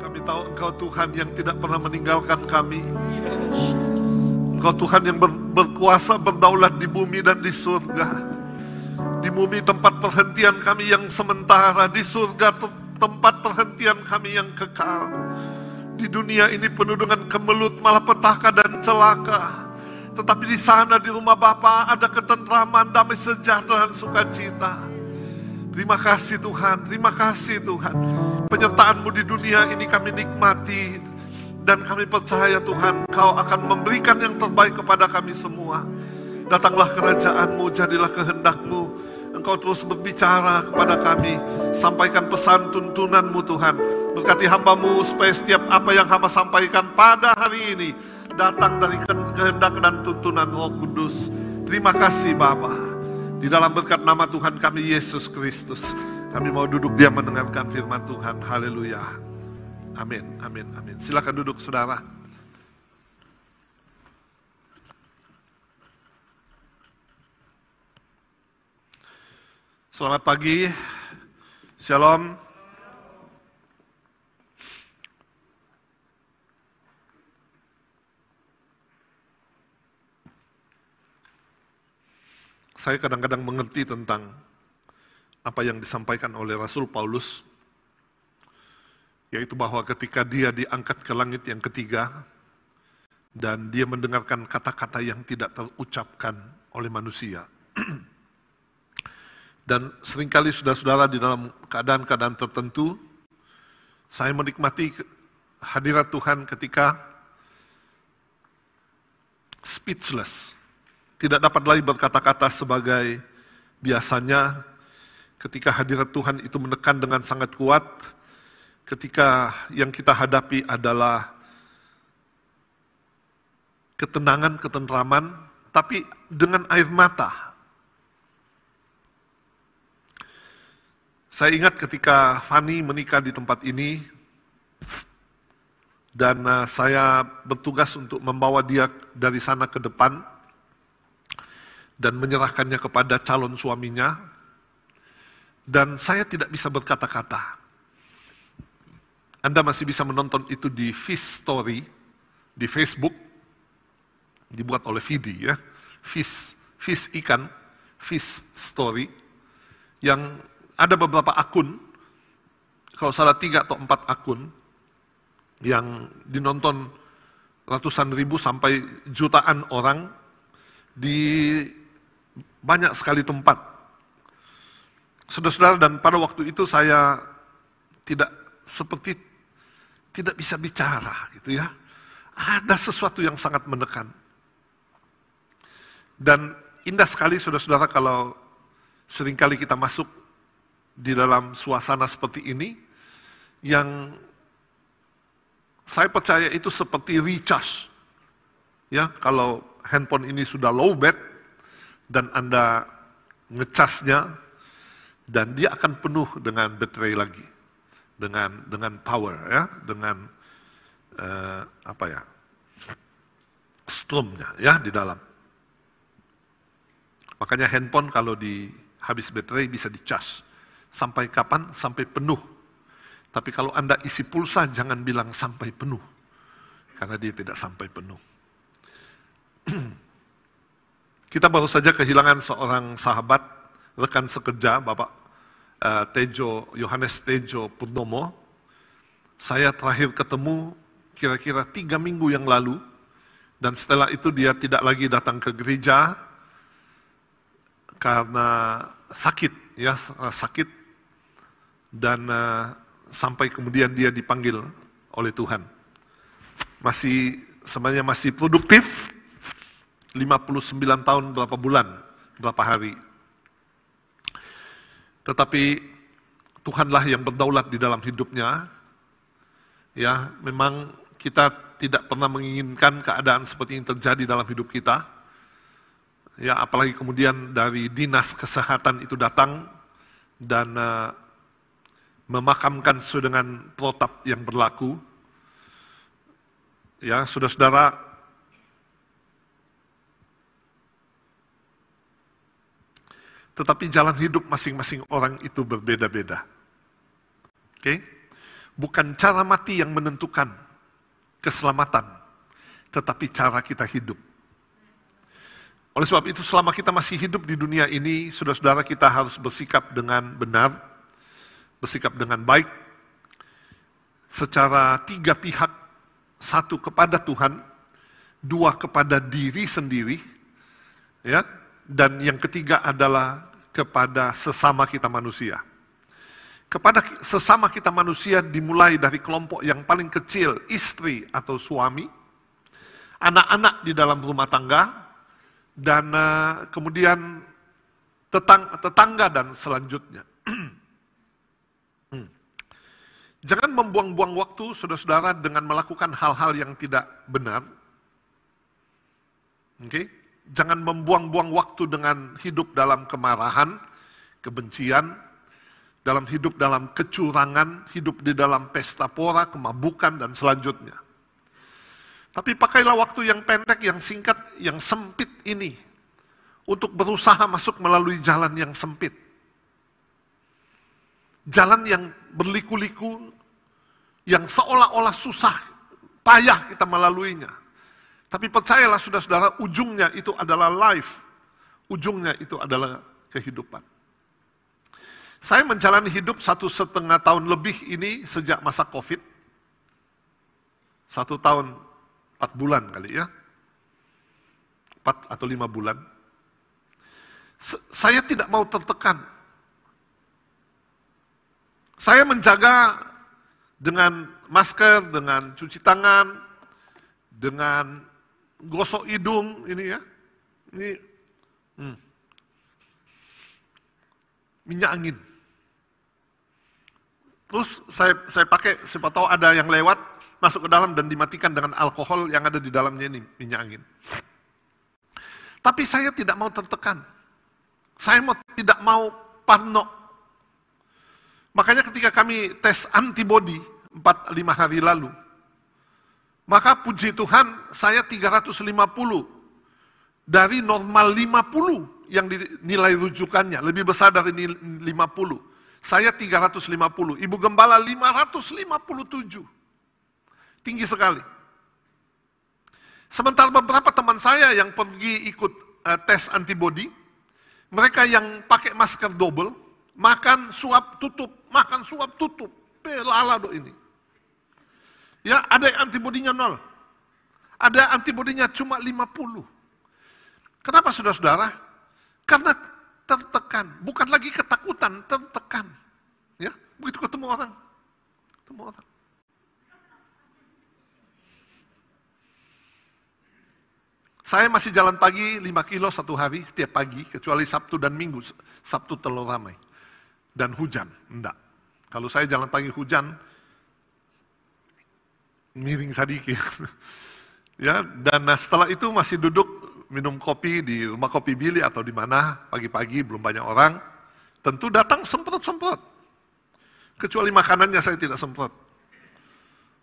Kami tahu Engkau Tuhan yang tidak pernah meninggalkan kami. Engkau Tuhan yang berkuasa berdaulat di bumi dan di surga. Di bumi tempat perhentian kami yang sementara, di surga tempat perhentian kami yang kekal. Di dunia ini penuh dengan kemelut, malapetaka dan celaka. Tetapi di sana di rumah Bapa ada ketentraman, damai sejahtera dan sukacita. Terima kasih Tuhan, terima kasih Tuhan. Penyertaan-Mu di dunia ini kami nikmati. Dan kami percaya Tuhan, Kau akan memberikan yang terbaik kepada kami semua. Datanglah kerajaan-Mu, jadilah kehendak-Mu. Engkau terus berbicara kepada kami. Sampaikan pesan tuntunan-Mu Tuhan. Berkati hamba-Mu supaya setiap apa yang hamba sampaikan pada hari ini datang dari kehendak dan tuntunan Roh Kudus. Terima kasih Bapa. Di dalam berkat nama Tuhan kami Yesus Kristus, kami mau duduk diam mendengarkan firman Tuhan. Haleluya. Amin, amin, amin. Silakan duduk saudara. Selamat pagi. Shalom. Saya kadang-kadang mengerti tentang apa yang disampaikan oleh Rasul Paulus, yaitu bahwa ketika dia diangkat ke langit yang ketiga, dan dia mendengarkan kata-kata yang tidak terucapkan oleh manusia. Dan seringkali saudara-saudara di dalam keadaan-keadaan tertentu, saya menikmati hadirat Tuhan ketika speechless. Tidak dapat lagi berkata-kata sebagai biasanya ketika hadirat Tuhan itu menekan dengan sangat kuat, ketika yang kita hadapi adalah ketenangan, ketentraman, tapi dengan air mata. Saya ingat ketika Fani menikah di tempat ini, dan saya bertugas untuk membawa dia dari sana ke depan, dan menyerahkannya kepada calon suaminya, dan saya tidak bisa berkata-kata. Anda masih bisa menonton itu di Fish Story, di Facebook, dibuat oleh Vidi ya, Fish ikan, Fish Story, yang ada beberapa akun, kalau salah 3 atau 4 akun, yang dinonton ratusan ribu sampai jutaan orang, di banyak sekali tempat. Saudara-saudara, dan pada waktu itu saya tidak bisa bicara gitu ya. Ada sesuatu yang sangat menekan. Dan indah sekali saudara-saudara kalau seringkali kita masuk di dalam suasana seperti ini, yang saya percaya itu seperti recharge. Ya, kalau handphone ini sudah low bat, dan Anda ngecasnya, dan dia akan penuh dengan baterai lagi, dengan power ya, dengan strumnya ya di dalam. Makanya handphone kalau habis baterai bisa dicas. Sampai kapan? Sampai penuh. Tapi kalau Anda isi pulsa jangan bilang sampai penuh, karena dia tidak sampai penuh. Kita baru saja kehilangan seorang sahabat, rekan sekerja, Bapak Yohanes Tejo Purnomo. Saya terakhir ketemu kira-kira 3 minggu yang lalu, dan setelah itu dia tidak lagi datang ke gereja karena sakit, dan sampai kemudian dia dipanggil oleh Tuhan. Sebenarnya masih produktif, 59 tahun berapa bulan, berapa hari. Tetapi Tuhanlah yang berdaulat di dalam hidupnya. Ya, memang kita tidak pernah menginginkan keadaan seperti ini terjadi dalam hidup kita. Ya, apalagi kemudian dari dinas kesehatan itu datang dan memakamkan sesuai dengan protap yang berlaku. Ya, saudara-saudara, tetapi jalan hidup masing-masing orang itu berbeda-beda. Oke? Bukan cara mati yang menentukan keselamatan, tetapi cara kita hidup. Oleh sebab itu, selama kita masih hidup di dunia ini, saudara-saudara, kita harus bersikap dengan benar, bersikap dengan baik, secara 3 pihak, 1 kepada Tuhan, 2 kepada diri sendiri, ya, dan yang ketiga adalah kepada sesama kita manusia. Kepada sesama kita manusia dimulai dari kelompok yang paling kecil, istri atau suami, anak-anak di dalam rumah tangga, dan kemudian tetangga dan selanjutnya. Jangan membuang-buang waktu, saudara-saudara, dengan melakukan hal-hal yang tidak benar. Oke? Jangan membuang-buang waktu dengan hidup dalam kemarahan, kebencian, dalam hidup dalam kecurangan, hidup di dalam pesta pora, kemabukan, dan selanjutnya. Tapi pakailah waktu yang pendek, yang singkat, yang sempit ini untuk berusaha masuk melalui jalan yang sempit. Jalan yang berliku-liku, yang seolah-olah susah, payah kita melaluinya. Tapi percayalah saudara-saudara, ujungnya itu adalah life. Ujungnya itu adalah kehidupan. Saya menjalani hidup 1,5 tahun lebih ini sejak masa COVID. 1 tahun 4 bulan kali ya. 4 atau 5 bulan. Saya tidak mau tertekan. Saya menjaga dengan masker, dengan cuci tangan, dengan gosok hidung ini ya. Ini minyak angin. Terus saya pakai, siapa tahu ada yang lewat, masuk ke dalam dan dimatikan dengan alkohol yang ada di dalamnya ini, minyak angin. Tapi saya tidak mau tertekan. Saya tidak mau parno. Makanya ketika kami tes antibody 4-5 hari lalu, maka puji Tuhan saya 350 dari normal 50 yang nilai rujukannya, lebih besar dari 50. Saya 350, Ibu Gembala 557. Tinggi sekali. Sementara beberapa teman saya yang pergi ikut tes antibody, mereka yang pakai masker double, makan suap tutup, makan suap tutup, pelalado ini. Ya, ada yang antibodinya 0. Ada antibodinya cuma 50. Kenapa saudara-saudara? Karena tertekan, bukan lagi ketakutan, tertekan. Ya, begitu ketemu orang. Saya masih jalan pagi 5 kilo 1 hari setiap pagi, kecuali Sabtu dan Minggu. Sabtu terlalu ramai. Dan hujan, enggak. Kalau saya jalan pagi hujan, miring sedikit. Ya, dan setelah itu masih duduk minum kopi di rumah kopi Billy atau di mana, pagi-pagi belum banyak orang. Tentu datang semprot-semprot. Kecuali makanannya saya tidak semprot.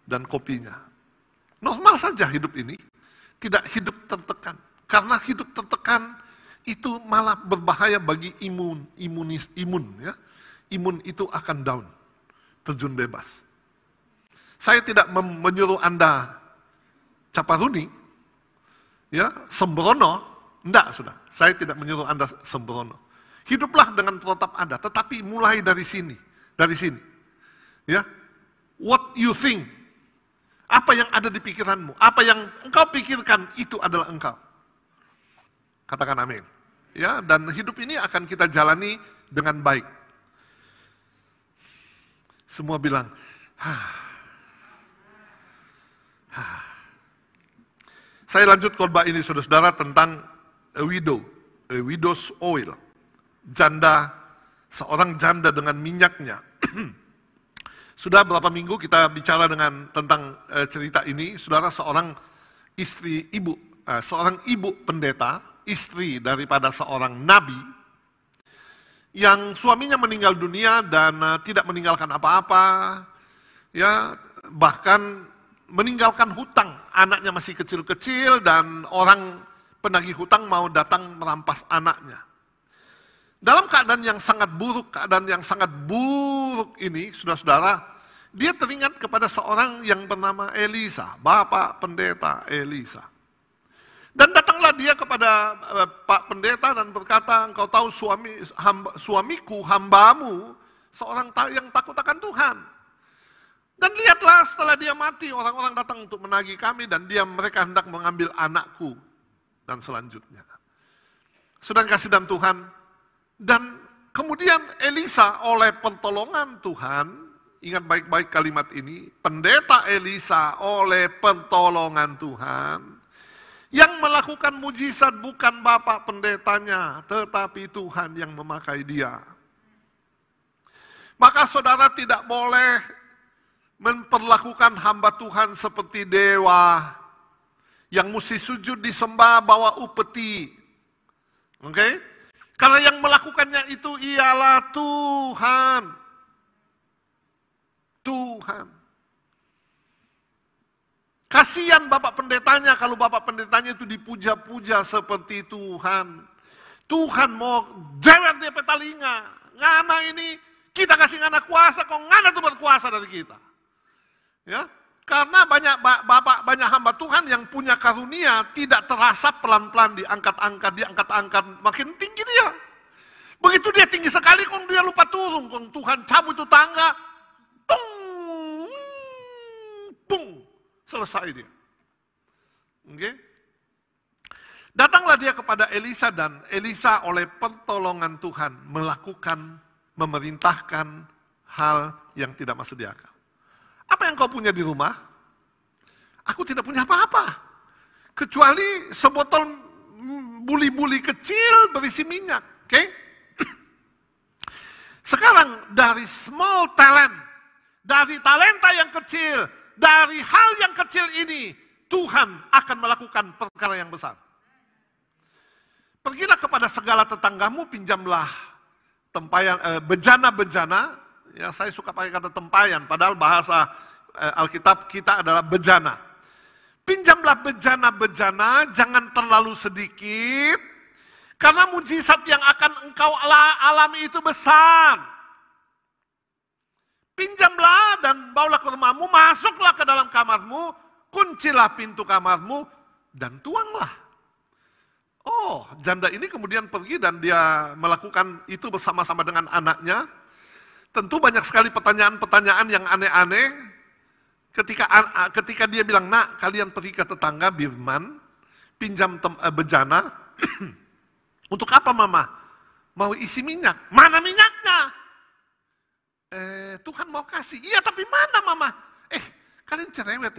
Dan kopinya. Normal saja hidup ini. Tidak hidup tertekan. Karena hidup tertekan itu malah berbahaya bagi imun ya. Imun itu akan down, terjun bebas. Saya tidak menyuruh Anda caparuni, ya, sembrono, enggak sudah. Saya tidak menyuruh Anda sembrono. Hiduplah dengan protap Anda, tetapi mulai dari sini, ya. What you think, apa yang ada di pikiranmu, apa yang engkau pikirkan itu adalah engkau. Katakan amin. Ya, dan hidup ini akan kita jalani dengan baik. Semua bilang, Saya lanjut khotbah ini saudara-saudara tentang a widow's oil. Seorang janda dengan minyaknya. Sudah berapa minggu kita bicara tentang cerita ini, saudara, seorang ibu pendeta, istri daripada seorang nabi, yang suaminya meninggal dunia dan tidak meninggalkan apa-apa, ya, bahkan meninggalkan hutang, anaknya masih kecil-kecil dan orang penagih hutang mau datang merampas anaknya. Dalam keadaan yang sangat buruk ini, saudara-saudara, dia teringat kepada seorang yang bernama Elisa, bapak pendeta Elisa. Dan datanglah dia kepada Pak Pendeta dan berkata, engkau tahu suamiku, hambamu, seorang yang takut akan Tuhan. Dan lihatlah setelah dia mati, orang-orang datang untuk menagih kami dan mereka hendak mengambil anakku. Dan selanjutnya. Saudara kasih dalam Tuhan, dan kemudian Elisa oleh pertolongan Tuhan, ingat baik-baik kalimat ini, pendeta Elisa oleh pertolongan Tuhan, yang melakukan mujizat bukan bapak pendetanya, tetapi Tuhan yang memakai dia. Maka saudara tidak boleh memperlakukan hamba Tuhan seperti dewa, yang mesti sujud disembah bawa upeti. Oke? Karena yang melakukannya itu ialah Tuhan. Tuhan. Kasihan bapak pendetanya kalau bapak pendetanya itu dipuja-puja seperti Tuhan. Tuhan mau jewer dia petalinga. Ngana ini kita kasih ngana kuasa, kok ngana itu berkuasa dari kita. Ya, karena banyak hamba Tuhan yang punya karunia tidak terasa pelan-pelan diangkat-angkat, makin tinggi dia. Begitu dia tinggi sekali, kok dia lupa turun, kok Tuhan cabut itu tangga, tung, selesai dia. Oke? Datanglah dia kepada Elisa dan Elisa oleh pertolongan Tuhan memerintahkan hal yang tidak masuk di akal. Apa yang kau punya di rumah? Aku tidak punya apa-apa. Kecuali sebotol buli-buli kecil berisi minyak. Oke? Sekarang dari small talent, dari talenta yang kecil, dari hal yang kecil ini, Tuhan akan melakukan perkara yang besar. Pergilah kepada segala tetanggamu, pinjamlah bejana-bejana. Ya, saya suka pakai kata tempayan, padahal bahasa Alkitab kita adalah bejana. Pinjamlah bejana-bejana, jangan terlalu sedikit, karena mujizat yang akan engkau alami itu besar. Pinjamlah dan bawalah ke rumahmu, masuklah ke dalam kamarmu, kuncilah pintu kamarmu, dan tuanglah. Oh, janda ini kemudian pergi dan dia melakukan itu bersama-sama dengan anaknya. Tentu banyak sekali pertanyaan-pertanyaan yang aneh-aneh ketika dia bilang, nak kalian pergi ke tetangga Birman, pinjam bejana, untuk apa mama? Mau isi minyak, mana minyaknya? Tuhan mau kasih, iya tapi mana mama? Kalian cerewet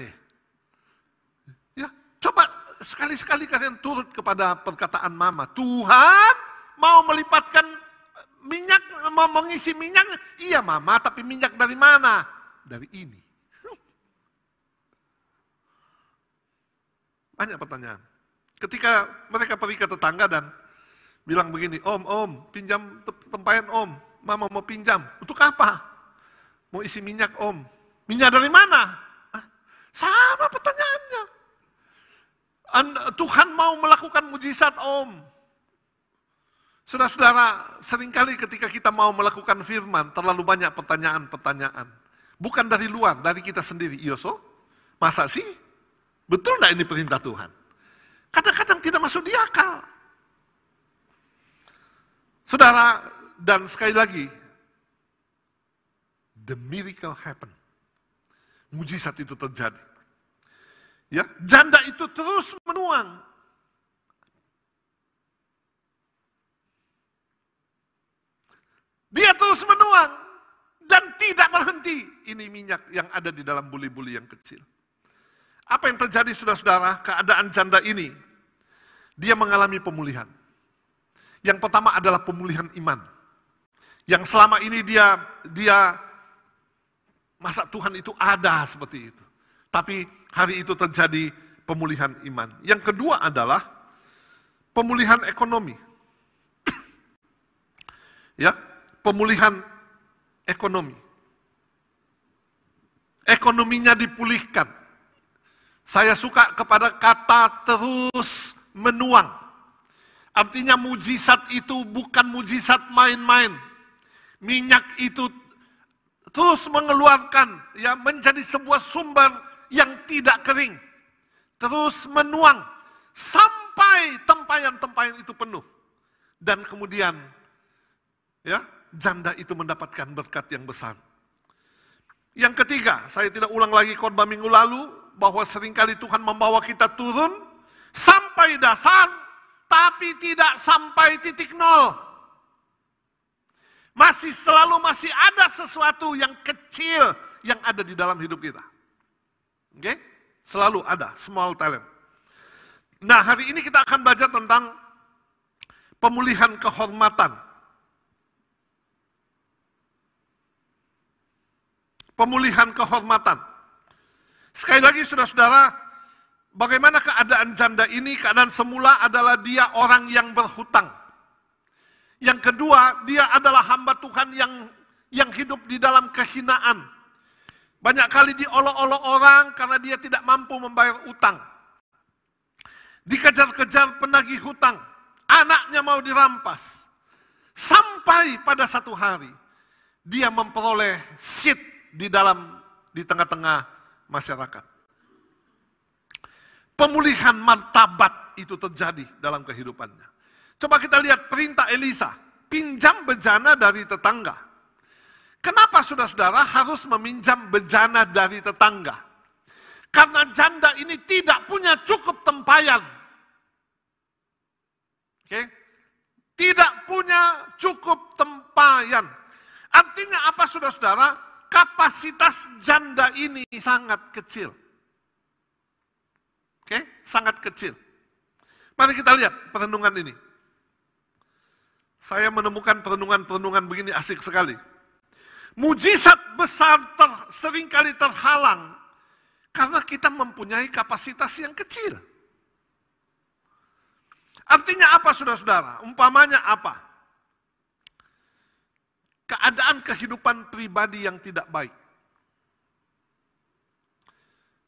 ya, coba sekali-sekali kalian turut kepada perkataan mama, Tuhan mau melipatkan minyak, mau mengisi minyak, iya mama, tapi minyak dari mana? Dari ini. Banyak pertanyaan. Ketika mereka pergi ke tetangga dan bilang begini, om, pinjam tempayan om, mama mau pinjam. Untuk apa? Mau isi minyak om. Minyak dari mana? Sama pertanyaannya. Tuhan mau melakukan mujizat om. Saudara-saudara, seringkali ketika kita mau melakukan firman, terlalu banyak pertanyaan-pertanyaan. Bukan dari luar, dari kita sendiri. Iya masa sih? Betul enggak ini perintah Tuhan? Kadang-kadang tidak masuk di akal. Saudara, dan sekali lagi, the miracle happen. Mujizat itu terjadi. Ya, janda itu terus menuang. Dia terus menuang dan tidak berhenti. Ini minyak yang ada di dalam buli-buli yang kecil. Apa yang terjadi saudara-saudara? Keadaan janda ini, dia mengalami pemulihan. Yang pertama adalah pemulihan iman. Yang selama ini dia masa Tuhan itu ada seperti itu. Tapi hari itu terjadi pemulihan iman. Yang kedua adalah pemulihan ekonomi. Ya, pemulihan ekonomi. Ekonominya dipulihkan. Saya suka kepada kata terus menuang. Artinya mujizat itu bukan mujizat main-main. Minyak itu terus mengeluarkan, ya, menjadi sebuah sumber yang tidak kering, terus menuang sampai tempayan-tempayan itu penuh, dan kemudian, ya, janda itu mendapatkan berkat yang besar. Yang ketiga, saya tidak ulang lagi khotbah minggu lalu, bahwa seringkali Tuhan membawa kita turun sampai dasar, tapi tidak sampai titik nol. Masih ada sesuatu yang kecil yang ada di dalam hidup kita. Oke? Selalu ada, small talent. Nah, hari ini kita akan belajar tentang pemulihan kehormatan. Pemulihan kehormatan. Sekali lagi saudara-saudara, bagaimana keadaan janda ini? Keadaan semula adalah dia orang yang berhutang. Yang kedua, dia adalah hamba Tuhan yang hidup di dalam kehinaan. Banyak kali diolok-olok orang karena dia tidak mampu membayar utang. Dikejar-kejar penagih hutang. Anaknya mau dirampas. Sampai pada satu hari, dia memperoleh seat di tengah-tengah masyarakat. Pemulihan martabat itu terjadi dalam kehidupannya. Coba kita lihat perintah Elisa, pinjam bejana dari tetangga. Kenapa saudara-saudara harus meminjam bejana dari tetangga? Karena janda ini tidak punya cukup tempayan. Oke? Tidak punya cukup tempayan. Artinya apa saudara-saudara? Kapasitas janda ini sangat kecil. Oke? Sangat kecil. Mari kita lihat perenungan ini. Saya menemukan perenungan-perenungan begini asik sekali. Mujizat besar seringkali terhalang karena kita mempunyai kapasitas yang kecil. Artinya apa saudara-saudara? Umpamanya apa? Keadaan kehidupan pribadi yang tidak baik.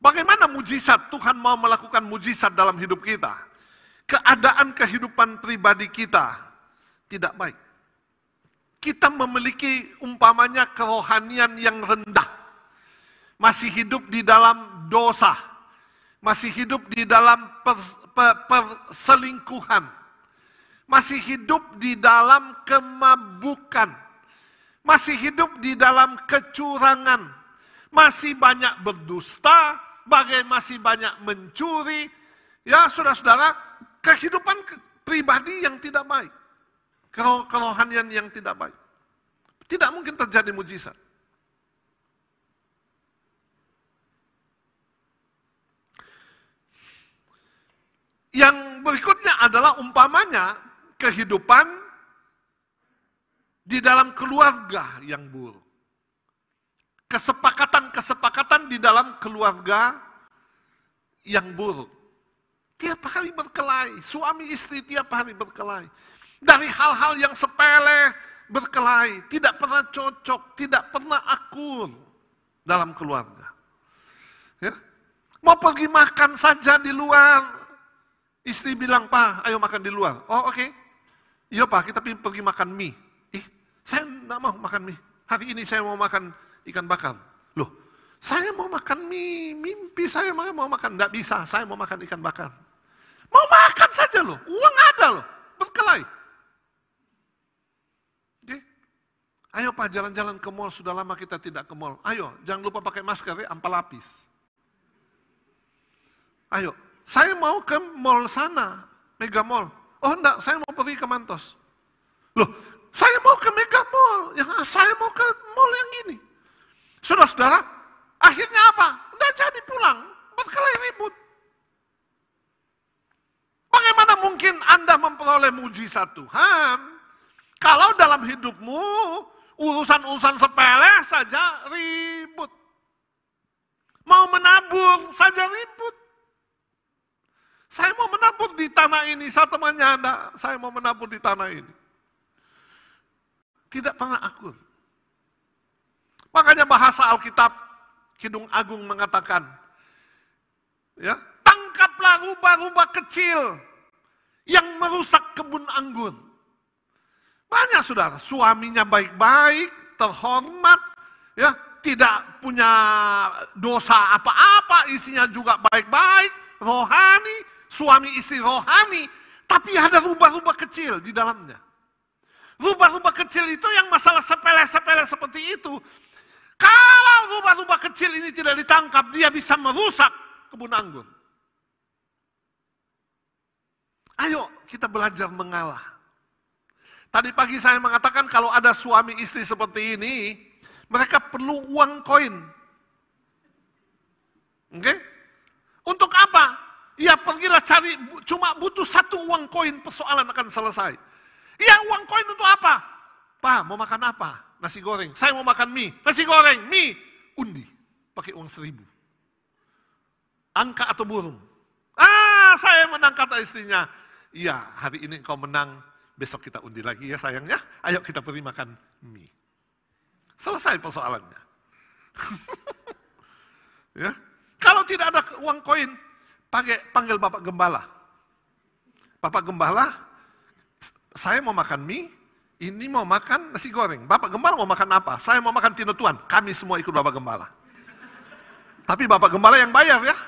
Bagaimana mujizat Tuhan mau melakukan mujizat dalam hidup kita? Keadaan kehidupan pribadi kita tidak baik. Kita memiliki umpamanya kerohanian yang rendah. Masih hidup di dalam dosa. Masih hidup di dalam perselingkuhan. Masih hidup di dalam kemabukan. Masih hidup di dalam kecurangan. Masih banyak berdusta, masih banyak mencuri. Ya saudara-saudara, kehidupan pribadi yang tidak baik. Kerohanian yang tidak baik. Tidak mungkin terjadi mujizat. Yang berikutnya adalah umpamanya kehidupan di dalam keluarga yang buruk. Kesepakatan-kesepakatan di dalam keluarga yang buruk. Tiap hari berkelahi, suami istri tiap hari berkelahi. Dari hal-hal yang sepele berkelahi, tidak pernah cocok, tidak pernah akur dalam keluarga. Ya. Mau pergi makan saja di luar, istri bilang, "Pak, ayo makan di luar." "Oh, oke. Iya Pak, kita pergi makan mie." Saya tidak mau makan mie. Hari ini saya mau makan ikan bakar. Loh, saya mau makan mie, mimpi saya mau makan. Tidak bisa, saya mau makan ikan bakar. Mau makan saja loh, uang ada loh, berkelahi. Ayo Pak, jalan-jalan ke mall, sudah lama kita tidak ke mall. Ayo, jangan lupa pakai masker ya, 4 lapis. Ayo, saya mau ke mall sana, Mega Mall. Oh enggak, saya mau pergi ke Mantos. Loh, saya mau ke Mega Mall, saya mau ke mall yang ini. Saudara-saudara, akhirnya apa? Enggak jadi pulang, berkelahi ribut. Bagaimana mungkin Anda memperoleh mujizat Tuhan kalau dalam hidupmu urusan-urusan sepele saja ribut. Mau menabur saja ribut. Saya mau menabur di tanah ini, saya temannya Anda, saya mau menabur di tanah ini. Tidak pernah akur. Makanya bahasa Alkitab, Kidung Agung mengatakan, ya, tangkaplah rubah-rubah kecil yang merusak kebun anggur. Banyak saudara, suaminya baik-baik, terhormat, ya, tidak punya dosa apa-apa, isinya juga baik-baik, rohani, suami istri rohani, tapi ada rubah-rubah kecil di dalamnya. Rubah-rubah kecil itu yang masalah sepele-sepele seperti itu. Kalau rubah-rubah kecil ini tidak ditangkap, dia bisa merusak kebun anggur. Ayo kita belajar mengalah. Tadi pagi saya mengatakan kalau ada suami istri seperti ini, mereka perlu uang koin. Oke? Untuk apa? Ya pergilah cari, cuma butuh satu uang koin, persoalan akan selesai. Ya uang koin untuk apa? Pak, mau makan apa? Nasi goreng. Saya mau makan mie. Nasi goreng, mie. Undi. Pakai uang 1.000. Angka atau burung? Saya menang, kata istrinya. Iya, hari ini engkau menang. Besok kita undi lagi ya sayangnya. Ayo kita pergi makan mie. Selesai persoalannya. Ya. Kalau tidak ada uang koin, panggil Bapak Gembala. Bapak Gembala, saya mau makan mie. Ini mau makan nasi goreng. Bapak Gembala mau makan apa? Saya mau makan tinutuan. Kami semua ikut Bapak Gembala. Tapi Bapak Gembala yang bayar ya.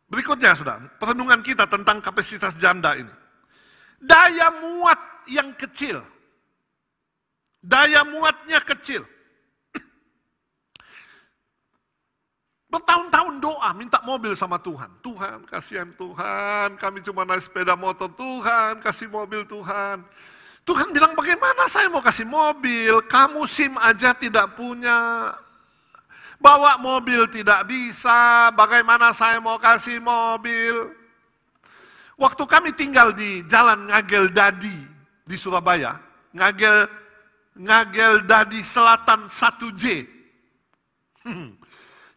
Berikutnya sudah, perenungan kita tentang kapasitas janda ini. Daya muat yang kecil. Daya muatnya kecil. Bertahun-tahun doa, minta mobil sama Tuhan. Tuhan, kasihan Tuhan, kami cuma naik sepeda motor. Tuhan, kasih mobil Tuhan. Tuhan bilang, bagaimana saya mau kasih mobil? Kamu SIM aja tidak punya. Bawa mobil tidak bisa, bagaimana saya mau kasih mobil? Waktu kami tinggal di Jalan Ngagel Dadi di Surabaya, Ngagel Dadi Selatan 1J.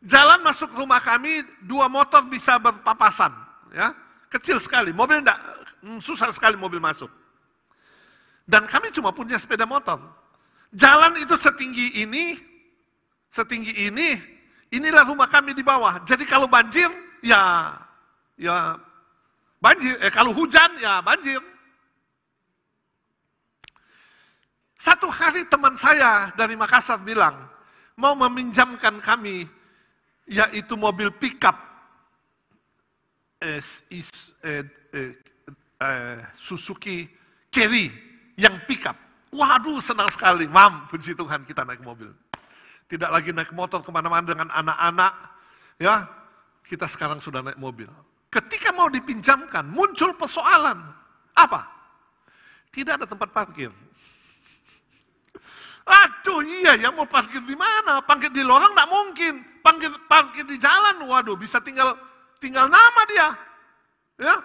Jalan masuk rumah kami, 2 motor bisa berpapasan, ya, kecil sekali, mobil enggak, susah sekali mobil masuk. Dan kami cuma punya sepeda motor. Jalan itu setinggi ini, inilah rumah kami di bawah. Jadi kalau banjir, ya banjir. Kalau hujan, ya banjir. Satu hari teman saya dari Makassar bilang, mau meminjamkan kami, yaitu mobil pickup Suzuki Carry yang pickup. Waduh, senang sekali. Mam, puji Tuhan kita naik mobil. Tidak lagi naik motor kemana-mana dengan anak-anak. Ya, kita sekarang sudah naik mobil. Ketika mau dipinjamkan, muncul persoalan. Apa? Tidak ada tempat parkir. Aduh iya ya, mau parkir di mana? Parkir di lorong tidak mungkin. Parkir di jalan, waduh bisa tinggal nama dia. Ya.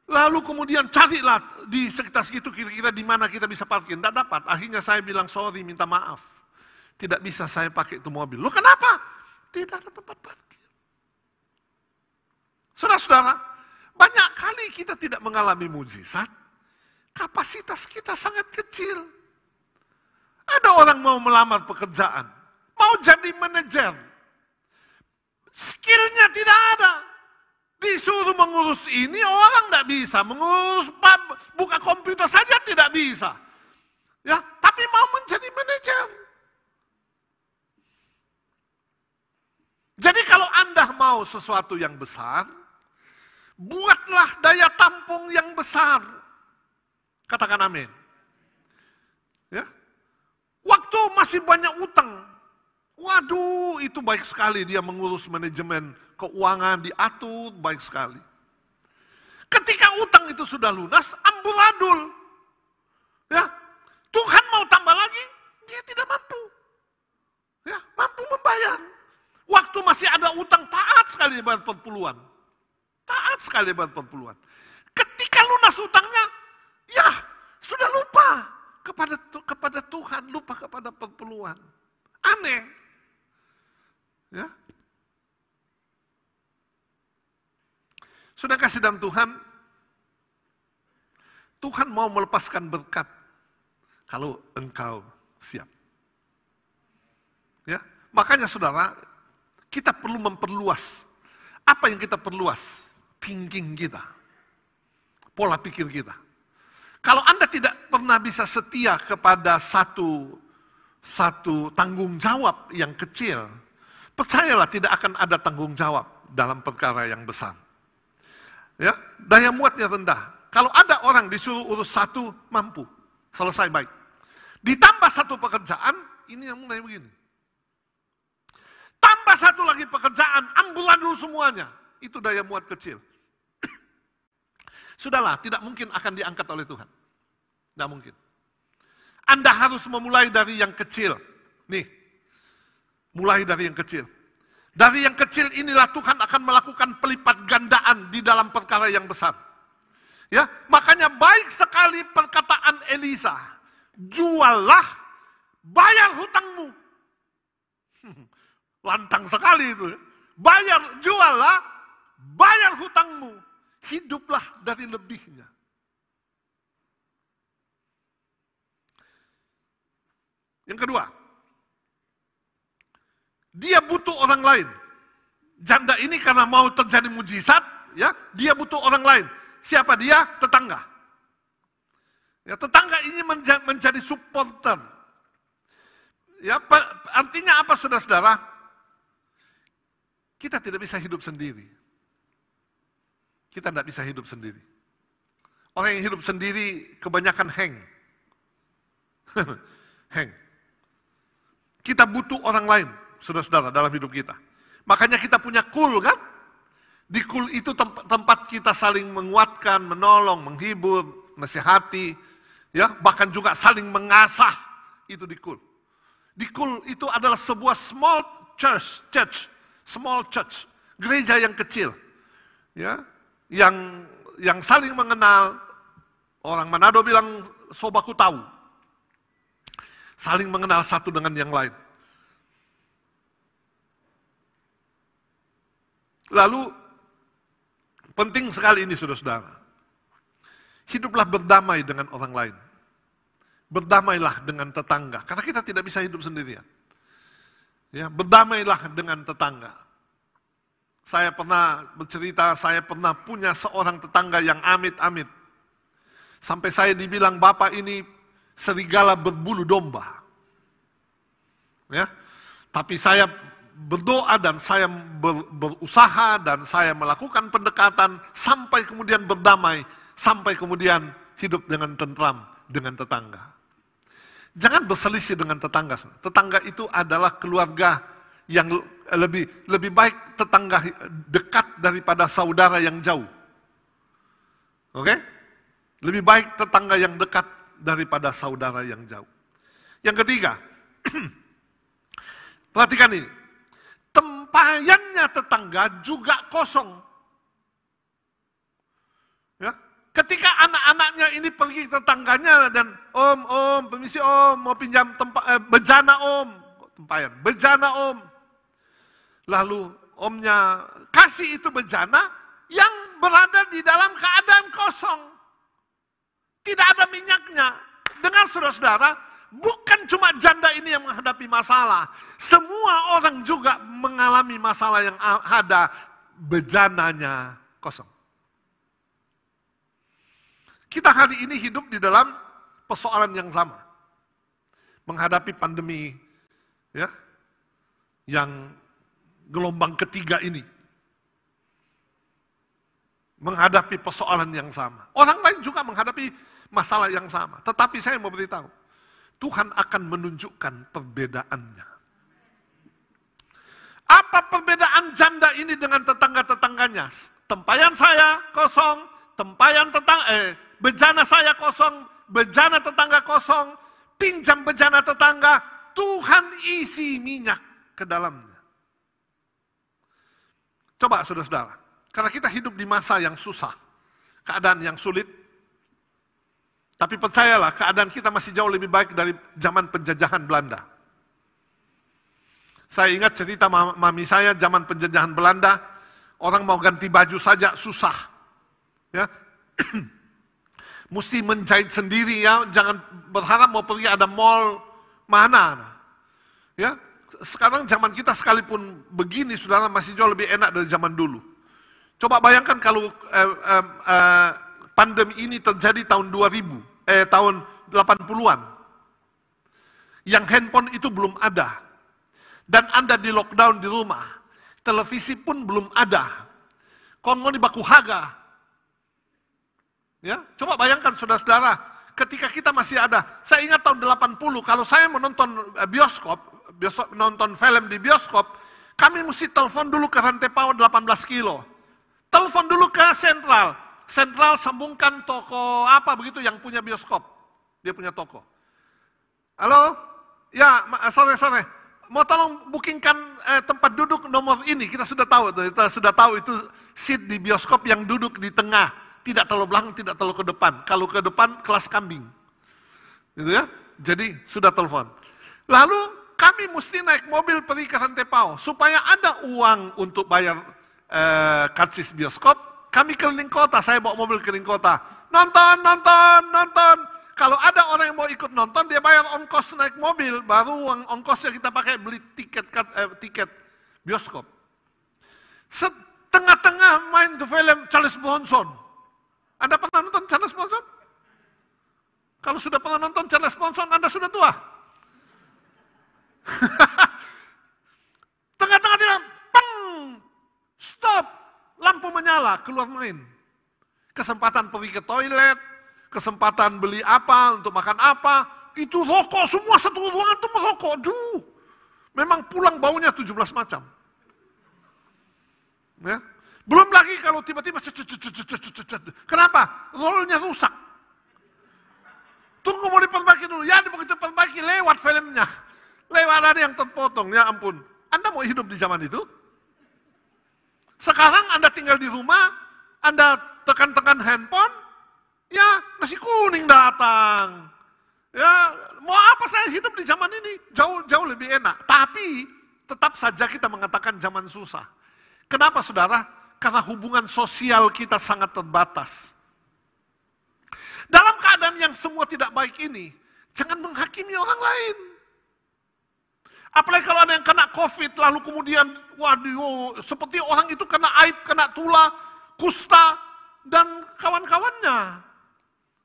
Lalu kemudian carilah di sekitar situ kira-kira di mana kita bisa parkir. Tidak dapat. Akhirnya saya bilang sorry, minta maaf. Tidak bisa saya pakai itu mobil. Loh kenapa? Tidak ada tempat parkir. Saudara-saudara, banyak kali kita tidak mengalami mujizat. Kapasitas kita sangat kecil. Ada orang mau melamar pekerjaan. Mau jadi manajer. Skillnya tidak ada. Disuruh mengurus ini, orang tidak bisa. Mengurus, buka komputer saja tidak bisa. Ya, tapi mau menjadi manajer. Jadi kalau Anda mau sesuatu yang besar, buatlah daya tampung yang besar. Katakan amin. Ya. Waktu masih banyak utang. Waduh, itu baik sekali dia mengurus manajemen keuangan, diatur, baik sekali. Ketika utang itu sudah lunas, amburadul. Ya, Tuhan mau tambah lagi, dia tidak mampu. Ya, mampu membayar. Waktu masih ada utang, taat sekali bayar perpuluhan. Taat sekali bayar perpuluhan. Ketika lunas utangnya, ya sudah lupa kepada Tuhan, lupa kepada perpuluhan. Aneh. Ya. Sudah kasih dalam Tuhan, Tuhan mau melepaskan berkat kalau engkau siap. Ya, makanya saudara, kita perlu memperluas. Apa yang kita perluas? Thinking kita. pola pikir kita. Kalau Anda tidak pernah bisa setia kepada satu tanggung jawab yang kecil, percayalah tidak akan ada tanggung jawab dalam perkara yang besar. Ya, daya muatnya rendah. Kalau ada orang disuruh urus satu, mampu, selesai baik. Ditambah satu pekerjaan, ini yang mulai begini. Tambah satu lagi pekerjaan, ambulan dulu semuanya. Itu daya muat kecil. Sudahlah, tidak mungkin akan diangkat oleh Tuhan. Tidak mungkin. Anda harus memulai dari yang kecil. Nih, mulai dari yang kecil. Dari yang kecil inilah Tuhan akan melakukan pelipat gandaan di dalam perkara yang besar. Ya, makanya baik sekali perkataan Elisa, juallah, bayar hutangmu. Lantang sekali itu. Juallah, bayar hutangmu. Hiduplah dari lebihnya. Yang kedua, dia butuh orang lain. Janda ini karena mau terjadi mujizat, ya, dia butuh orang lain. Siapa dia? Tetangga. Ya, tetangga ini menjadi supporter. Ya, artinya apa, saudara-saudara? Kita tidak bisa hidup sendiri. Kita tidak bisa hidup sendiri. Orang yang hidup sendiri kebanyakan hang. Hang. Kita butuh orang lain, saudara-saudara, dalam hidup kita. Makanya kita punya kul, kan? Di kul itu tempat kita saling menguatkan, menolong, menghibur, nasihati, ya, bahkan juga saling mengasah. Itu di kul. Di kul itu adalah sebuah small church, gereja yang kecil, ya, yang saling mengenal. Orang Manado bilang sobaku tahu, saling mengenal satu dengan yang lain. Lalu penting sekali ini, saudara-saudara. Hiduplah berdamai dengan orang lain. Berdamailah dengan tetangga. Karena kita tidak bisa hidup sendirian. Ya, berdamailah dengan tetangga. Saya pernah bercerita, saya pernah punya seorang tetangga yang amit-amit. Sampai saya dibilang, bapak ini serigala berbulu domba. Ya, tapi saya berdoa dan saya berusaha dan saya melakukan pendekatan sampai kemudian berdamai, sampai kemudian hidup dengan tentram dengan tetangga. Jangan berselisih dengan tetangga. Tetangga itu adalah keluarga yang lebih baik tetangga dekat daripada saudara yang jauh. Oke? Lebih baik tetangga yang dekat daripada saudara yang jauh. Yang ketiga, perhatikan ini. Tempayannya tetangga juga kosong. Ya, ketika anak-anaknya ini pergi ke tetangganya dan om, permisi om, mau pinjam bejana om, tempayan, bejana om. Lalu omnya kasih itu bejana yang berada di dalam keadaan kosong. Tidak ada minyaknya. Dengar saudara-saudara, bukan cuma janda ini yang menghadapi masalah. Semua orang juga mengalami masalah yang ada, bejananya kosong. Kita hari ini hidup di dalam persoalan yang sama. Menghadapi pandemi, ya, yang gelombang ketiga ini. Menghadapi persoalan yang sama. Orang lain juga menghadapi masalah yang sama. Tetapi saya mau beritahu, Tuhan akan menunjukkan perbedaannya. Apa perbedaan janda ini dengan tetangga-tetangganya? Tempayan saya kosong, bejana saya kosong, bejana tetangga kosong, pinjam bejana tetangga, Tuhan isi minyak ke dalamnya. Coba saudara-saudara, karena kita hidup di masa yang susah, keadaan yang sulit, tapi percayalah keadaan kita masih jauh lebih baik dari zaman penjajahan Belanda. Saya ingat cerita mami saya zaman penjajahan Belanda, orang mau ganti baju saja susah. Ya. Mesti menjahit sendiri ya, jangan berharap mau pergi ada mall mana. Ya. Sekarang zaman kita sekalipun begini, saudara, masih jauh lebih enak dari zaman dulu. Coba bayangkan kalau pandemi ini terjadi tahun 80-an. Yang handphone itu belum ada. Dan Anda di lockdown di rumah. Televisi pun belum ada. Kongo di baku haga. Ya, coba bayangkan saudara-saudara, ketika kita masih ada. Saya ingat tahun 80, kalau saya menonton bioskop, nonton film di bioskop, kami mesti telepon dulu ke rantai PAO 18 kilo. Telepon dulu ke sentral. Sentral sambungkan toko apa begitu yang punya bioskop. Dia punya toko. Halo? Ya, sore-sore. Mau tolong bookingkan tempat duduk nomor ini. Kita sudah tahu itu seat di bioskop yang duduk di tengah. Tidak terlalu belakang, tidak terlalu ke depan. Kalau ke depan, kelas kambing. Gitu ya. Jadi, sudah telepon. Lalu, kami mesti naik mobil pergi ke rantai PAO. Supaya ada uang untuk bayar karcis bioskop. Kami keliling kota, saya bawa mobil keliling kota. Nonton. Kalau ada orang yang mau ikut nonton, dia bayar ongkos naik mobil. Baru uang ongkosnya kita pakai beli tiket bioskop. Setengah-tengah main tuh film Charles Bronson. Anda pernah nonton Charles Bronson? Kalau sudah pernah nonton Charles Bronson, Anda sudah tua. Tengah-tengah dia, peng, stop, lampu menyala, keluar main. Kesempatan pergi ke toilet, kesempatan beli apa, untuk makan apa, itu rokok, semua satu ruangan itu merokok. Aduh, memang pulang baunya 17 macam. Ya. Belum lagi kalau tiba-tiba, kenapa? Rollnya rusak. Tunggu mau diperbaiki dulu, ya begitu perbaiki, lewat filmnya. Lewat ada yang terpotong, ya ampun. Anda mau hidup di zaman itu? Sekarang Anda tinggal di rumah, Anda tekan-tekan handphone, ya nasi kuning datang. Ya, mau apa saya hidup di zaman ini? Jauh lebih enak. Tapi tetap saja kita mengatakan zaman susah. Kenapa saudara? Karena hubungan sosial kita sangat terbatas. Dalam keadaan yang semua tidak baik ini, jangan menghakimi orang lain. Apalagi kalau ada yang kena COVID, lalu kemudian, waduh, seperti orang itu kena aib, kena tulah, kusta, dan kawan-kawannya.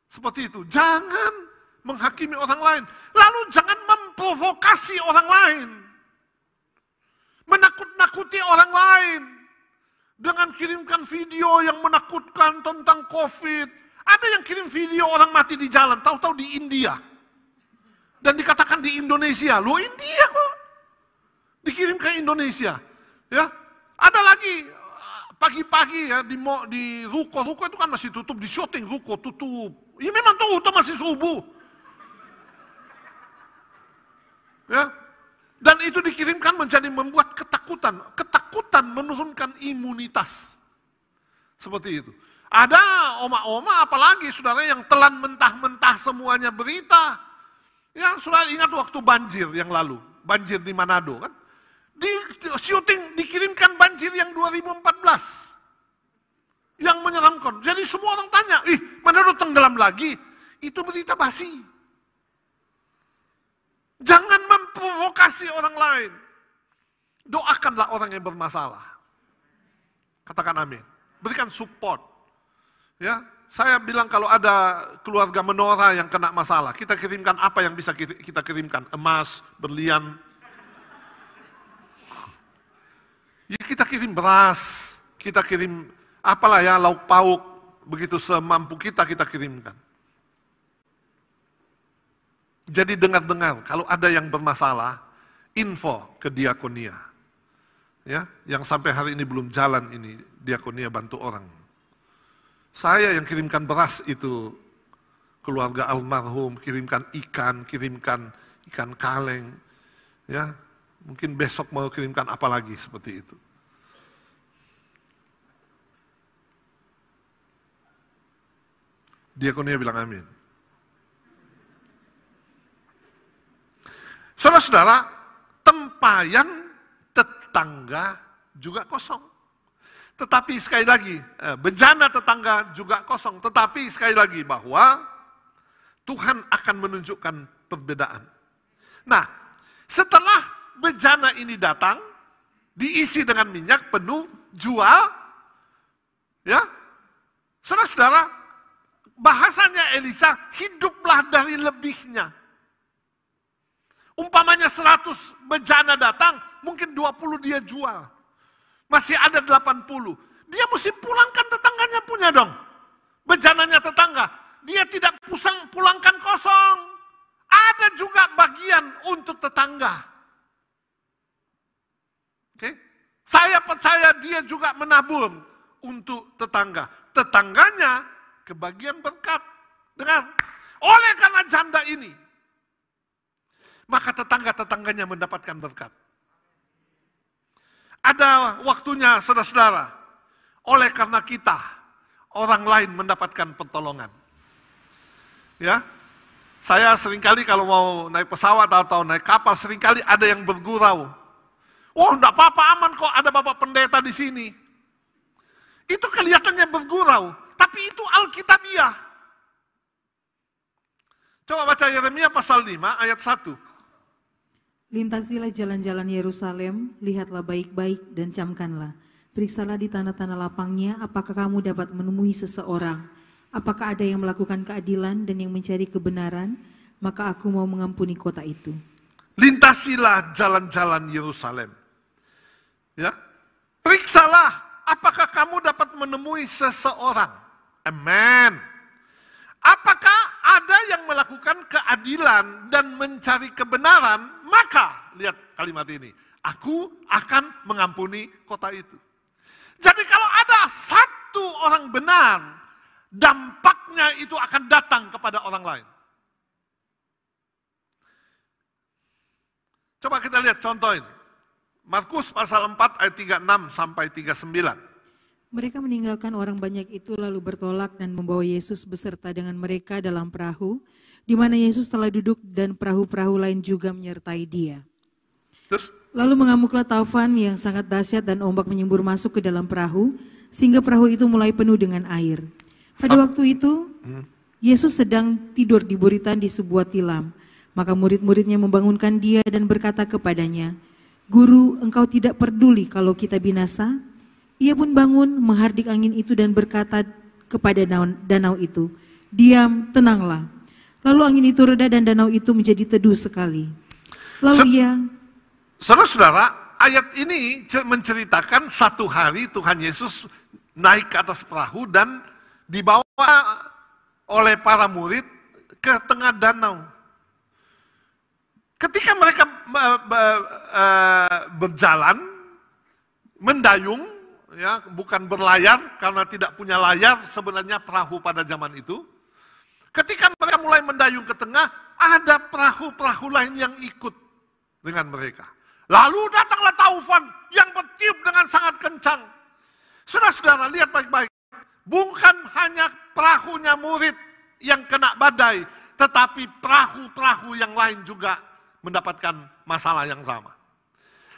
Seperti itu. Jangan menghakimi orang lain. Lalu jangan memprovokasi orang lain. Menakut-nakuti orang lain. Dengan kirimkan video yang menakutkan tentang COVID. Ada yang kirim video orang mati di jalan, tahu-tahu di India. Dan dikatakan di Indonesia. Loh India kok? Dikirim ke Indonesia. Ya, ada lagi pagi-pagi ya di ruko itu kan masih tutup, di syuting ruko tutup. Ya memang tutup masih subuh. Ya. Dan itu dikirimkan membuat ketakutan. Ketakutan menurunkan imunitas. Seperti itu. Ada oma-oma apalagi saudara yang telan mentah-mentah semuanya berita. Ya, saudara ingat waktu banjir yang lalu. Banjir di Manado kan. Di syuting dikirimkan banjir yang 2014. Yang menyeramkan. Jadi semua orang tanya, Manado tenggelam lagi. Itu berita basi. Jangan memprovokasi orang lain. Doakanlah orang yang bermasalah. Katakan amin. Berikan support. Ya, saya bilang kalau ada keluarga menora yang kena masalah, kita kirimkan apa yang bisa kita kirimkan? Emas, berlian. Ya kita kirim beras, kita kirim apalah ya, lauk pauk, begitu semampu kita kirimkan. Jadi dengar-dengar, kalau ada yang bermasalah, info ke diakonia. Ya, yang sampai hari ini belum jalan ini, diakonia bantu orang. Saya yang kirimkan beras itu, keluarga almarhum, kirimkan ikan kaleng. Ya, mungkin besok mau kirimkan apa lagi seperti itu. Diakonia bilang amin. Saudara-saudara, tempayan tetangga juga kosong. Tetapi sekali lagi, bejana tetangga juga kosong. Tetapi sekali lagi bahwa Tuhan akan menunjukkan perbedaan. Nah, setelah bejana ini datang, diisi dengan minyak penuh, jual, ya, saudara-saudara, bahasanya Elisa, hiduplah dari lebihnya. Umpamanya 100 bejana datang, mungkin 20 dia jual. Masih ada 80. Dia mesti pulangkan, tetangganya punya dong. Bejananya tetangga. Dia tidak pulangkan kosong. Ada juga bagian untuk tetangga. Oke? Saya percaya dia juga menabur untuk tetangga. Tetangganya kebagian berkat. Dengar. Oleh karena janda ini, maka tetangga-tetangganya mendapatkan berkat. Ada waktunya, saudara-saudara, oleh karena kita, orang lain mendapatkan pertolongan. Ya, saya seringkali kalau mau naik pesawat atau naik kapal, seringkali ada yang bergurau. Oh, enggak apa-apa, aman kok, ada Bapak Pendeta di sini. Itu kelihatannya bergurau, tapi itu Alkitabiah. Coba baca Yeremia pasal 5 ayat 1. Lintasilah jalan-jalan Yerusalem, lihatlah baik-baik dan camkanlah. Periksalah di tanah-tanah lapangnya, apakah kamu dapat menemui seseorang. Apakah ada yang melakukan keadilan dan yang mencari kebenaran, maka aku mau mengampuni kota itu. Lintasilah jalan-jalan Yerusalem. Ya, periksalah apakah kamu dapat menemui seseorang. Amen. Apakah ada yang melakukan keadilan dan mencari kebenaran, maka, lihat kalimat ini, aku akan mengampuni kota itu. Jadi kalau ada satu orang benar, dampaknya itu akan datang kepada orang lain. Coba kita lihat contoh ini. Markus pasal 4 ayat 36 sampai 39. Mereka meninggalkan orang banyak itu lalu bertolak dan membawa Yesus beserta dengan mereka dalam perahu, di mana Yesus telah duduk dan perahu-perahu lain juga menyertai dia. Terus? Lalu mengamuklah taufan yang sangat dahsyat dan ombak menyembur masuk ke dalam perahu, sehingga perahu itu mulai penuh dengan air. Pada waktu itu, Yesus sedang tidur di buritan di sebuah tilam. Maka murid-muridnya membangunkan dia dan berkata kepadanya, "Guru, engkau tidak peduli kalau kita binasa?" Ia pun bangun, menghardik angin itu dan berkata kepada danau itu, "Diam, tenanglah." Lalu angin itu reda dan danau itu menjadi teduh sekali. Lalu Saudara-saudara, ayat ini menceritakan satu hari Tuhan Yesus naik ke atas perahu dan dibawa oleh para murid ke tengah danau. Ketika mereka berjalan, mendayung, ya, bukan berlayar karena tidak punya layar sebenarnya perahu pada zaman itu. Ketika mereka mulai mendayung ke tengah, ada perahu-perahu lain yang ikut dengan mereka. Lalu datanglah taufan yang bertiup dengan sangat kencang. Saudara-saudara, lihat baik-baik. Bukan hanya perahunya murid yang kena badai, tetapi perahu-perahu yang lain juga mendapatkan masalah yang sama.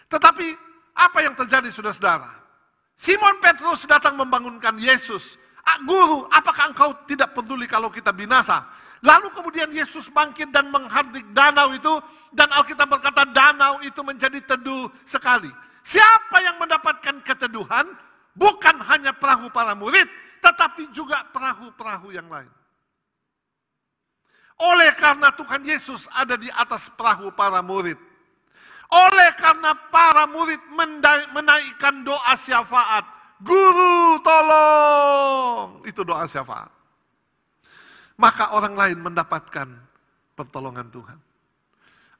Tetapi apa yang terjadi, saudara-saudara? Simon Petrus datang membangunkan Yesus. "Guru, apakah engkau tidak peduli kalau kita binasa?" Lalu kemudian Yesus bangkit dan menghardik danau itu, dan Alkitab berkata danau itu menjadi teduh sekali. Siapa yang mendapatkan keteduhan? Bukan hanya perahu para murid, tetapi juga perahu-perahu yang lain. Oleh karena Tuhan Yesus ada di atas perahu para murid, oleh karena para murid menaikkan doa syafaat, "Guru tolong," itu doa syafaat, maka orang lain mendapatkan pertolongan Tuhan.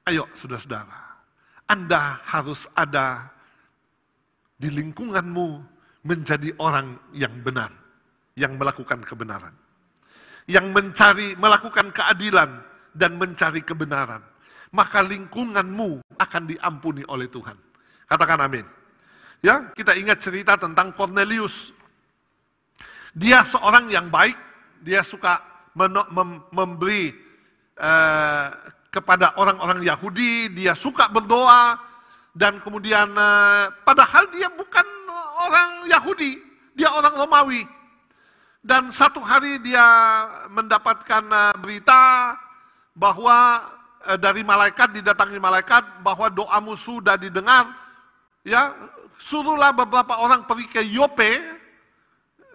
Ayo saudara-saudara, Anda harus ada di lingkunganmu menjadi orang yang benar, yang melakukan kebenaran, yang melakukan keadilan dan mencari kebenaran. Maka lingkunganmu akan diampuni oleh Tuhan. Katakan amin. Ya, kita ingat cerita tentang Cornelius. Dia seorang yang baik, dia suka memberi kepada orang-orang Yahudi, dia suka berdoa, dan kemudian padahal dia bukan orang Yahudi, dia orang Romawi. Dan satu hari dia mendapatkan berita bahwa dari malaikat, didatangi malaikat bahwa doamu sudah didengar. Ya, suruhlah beberapa orang pergi ke Yope,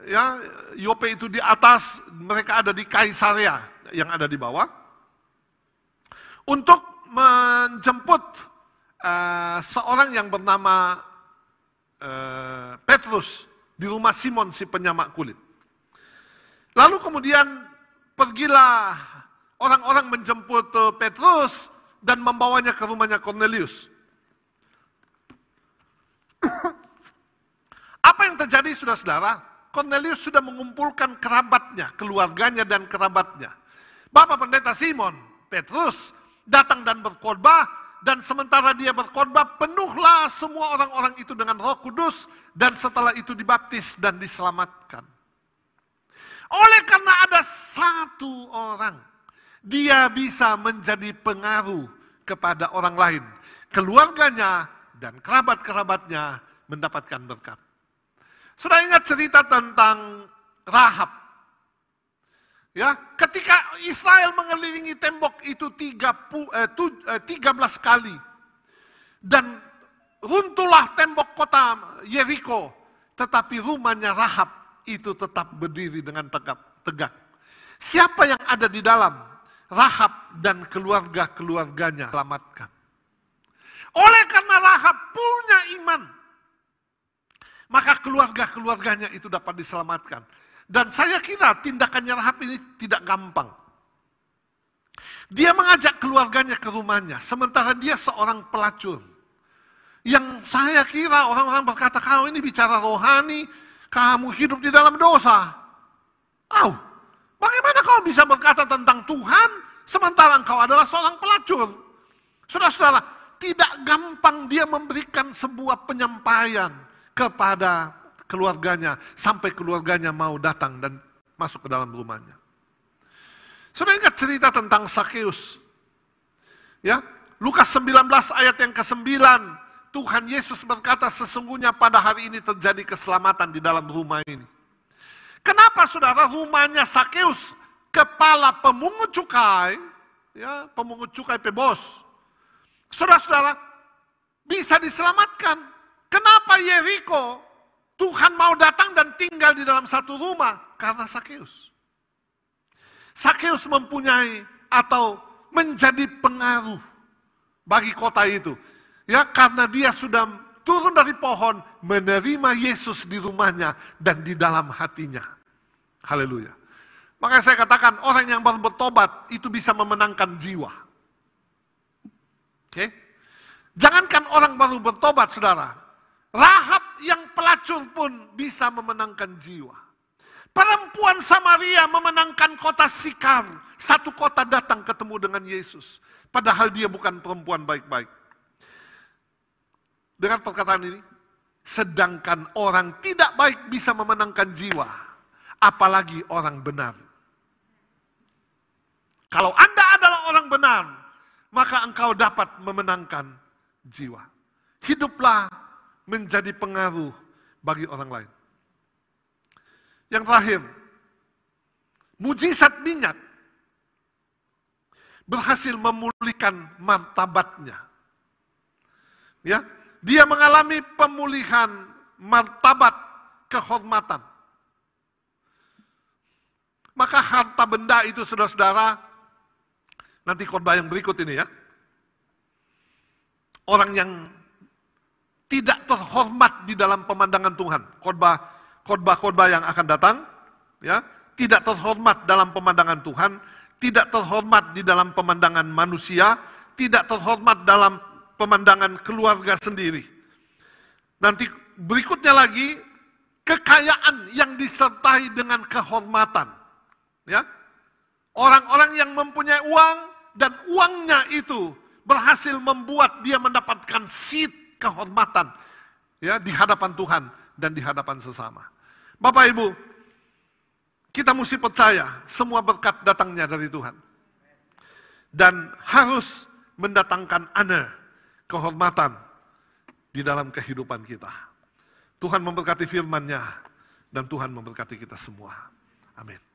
ya, Yope itu di atas, mereka ada di Kaisarea yang ada di bawah, untuk menjemput seorang yang bernama Petrus di rumah Simon si penyamak kulit. Lalu kemudian pergilah orang-orang menjemput Petrus dan membawanya ke rumahnya Cornelius. Apa yang terjadi, saudara-saudara? Cornelius sudah mengumpulkan kerabatnya, keluarganya dan kerabatnya. Bapak Pendeta Simon, Petrus, datang dan berkhotbah, dan sementara dia berkhotbah, penuhlah semua orang-orang itu dengan Roh Kudus, dan setelah itu dibaptis dan diselamatkan. Oleh karena ada satu orang, dia bisa menjadi pengaruh kepada orang lain. Keluarganya dan kerabat-kerabatnya mendapatkan berkat. Sudah ingat cerita tentang Rahab? Ya, ketika Israel mengelilingi tembok itu 13 kali. Dan runtuhlah tembok kota Yeriko, tetapi rumahnya Rahab itu tetap berdiri dengan tegak. Siapa yang ada di dalam? Rahab dan keluarga-keluarganya selamatkan. Oleh karena Rahab punya iman, maka keluarga-keluarganya itu dapat diselamatkan. Dan saya kira tindakannya Rahab ini tidak gampang. Dia mengajak keluarganya ke rumahnya, sementara dia seorang pelacur. Yang saya kira orang-orang berkata, kau ini bicara rohani, kamu hidup di dalam dosa. Bagaimana kau bisa berkata tentang Tuhan, sementara engkau adalah seorang pelacur? Saudara-saudara, tidak gampang dia memberikan sebuah penyampaian kepada keluarganya, sampai keluarganya mau datang dan masuk ke dalam rumahnya. Sudah ingat cerita tentang Sakeus? Ya, Lukas 19 ayat yang ke-9, Tuhan Yesus berkata, sesungguhnya pada hari ini terjadi keselamatan di dalam rumah ini. Kenapa saudara? Rumahnya Sakeus, kepala pemungut cukai, ya, pemungut cukai pebos. Saudara-saudara, bisa diselamatkan. Kenapa Yeriko Tuhan mau datang dan tinggal di dalam satu rumah? Karena Sakeus. Sakeus mempunyai atau menjadi pengaruh bagi kota itu. Ya, karena dia sudah turun dari pohon, menerima Yesus di rumahnya dan di dalam hatinya. Haleluya. Makanya saya katakan, orang yang baru bertobat itu bisa memenangkan jiwa. Oke? Jangankan orang baru bertobat, saudara. Rahab yang pelacur pun bisa memenangkan jiwa. Perempuan Samaria memenangkan kota Sikar. Satu kota datang ketemu dengan Yesus. Padahal dia bukan perempuan baik-baik. Dengan perkataan ini, sedangkan orang tidak baik bisa memenangkan jiwa, apalagi orang benar. Kalau Anda adalah orang benar, maka engkau dapat memenangkan jiwa. Hiduplah menjadi pengaruh bagi orang lain. Yang terakhir, mujizat minyak berhasil memulihkan martabatnya. Ya, dia mengalami pemulihan martabat kehormatan. Maka harta benda itu, saudara-saudara, nanti khotbah yang berikut ini ya, orang yang tidak terhormat di dalam pemandangan Tuhan, khotbah yang akan datang, ya, tidak terhormat dalam pemandangan Tuhan, tidak terhormat di dalam pemandangan manusia, tidak terhormat dalam pemandangan keluarga sendiri. Nanti berikutnya lagi, kekayaan yang disertai dengan kehormatan. Ya, orang-orang yang mempunyai uang dan uangnya itu berhasil membuat dia mendapatkan seat kehormatan, ya, di hadapan Tuhan dan di hadapan sesama. Bapak Ibu, kita mesti percaya semua berkat datangnya dari Tuhan. Dan harus mendatangkan honor, kehormatan di dalam kehidupan kita. Tuhan memberkati firman-Nya dan Tuhan memberkati kita semua. Amin.